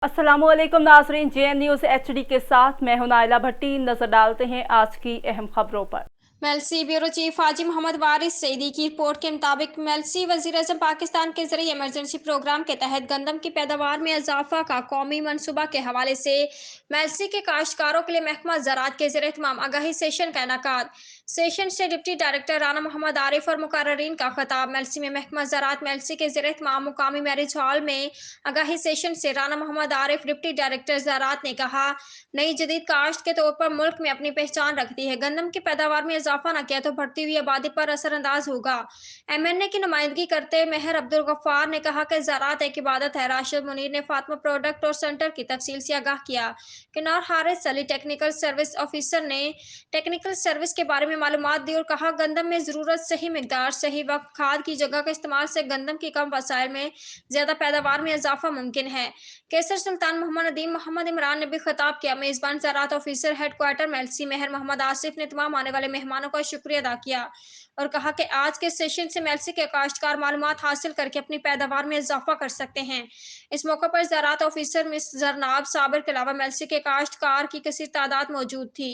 अस्सलाम वालेकुम नाजरीन, JN न्यूज़ HD के साथ मैं हूं नाइला भट्टी। नजर डालते हैं आज की अहम खबरों पर। मेलसी ब्यूरो चीफ हाजी मोहम्मद वारिस सईदी की रिपोर्ट के मुताबिक मेलसी वज़ीर-ए-आज़म पाकिस्तान के जरिए इमरजेंसी प्रोग्राम के तहत गंदम की पैदावार में इजाफा का कौमी मनसूबा के हवाले से मेलसी के काश्तकारों के लिए महकमा ज़राअत के ज़रिए तमाम आगाही सेशन का इनेकाद। सेशन से डिप्टी डायरेक्टर राना मोहम्मद आरिफ और मुकर्ररीन का खिताब। मेलसी में महकमा ज़राअत मेलसी के ज़रिए तमाम मुकामी मैरिज हॉल में आगाही सेशन से राना मोहम्मद आरिफ डिप्टी डायरेक्टर ज़राअत ने कहा, नई जदीद काश्त के तौर पर मुल्क में अपनी पहचान रखती है। गंदम की पैदावार में इजाफा न किया तो बढ़ती हुई आबादी पर असरअंदाज होगा। MNA की नुमाइंदगी करते मेहर अब्दुल गफ्फार ने कहा कि ज़राअत एक इबादत है। राशिद मुनीर ने फातिमा प्रोडक्ट और सेंटर की तफसील से आगाह किया। किनार Haris Ali technical service officer ने टेक्निकल सर्विस के बारे में मालूमात दी और कहा, गंदम में ज़रूरत, सही मिकदार, सही वक्त, खाद की जगह का इस्तेमाल से गंदम की कम वसाइल में ज़्यादा पैदावार में इजाफा मुमकिन है। कैसर सुल्तान मोहम्मद नदीम मोहम्मद इमरान ने भी खिताब किया। मेज़बान ज़राअत ऑफिसर हेडक्वार्टर मेलसी मेहर मोहम्मद आसिफ ने तमाम आने वाले मेहमानों का शुक्रिया अदा किया और कहा कि आज के सेशन से मेलसी के काश्तकार मालूमात हासिल करके अपनी पैदावार में इजाफा कर सकते हैं। इस मौके पर ज़राअत ऑफिसर मिस जरनाब साबिर के अलावा मेलसी के काश्तकार की कसीर तादाद मौजूद थी।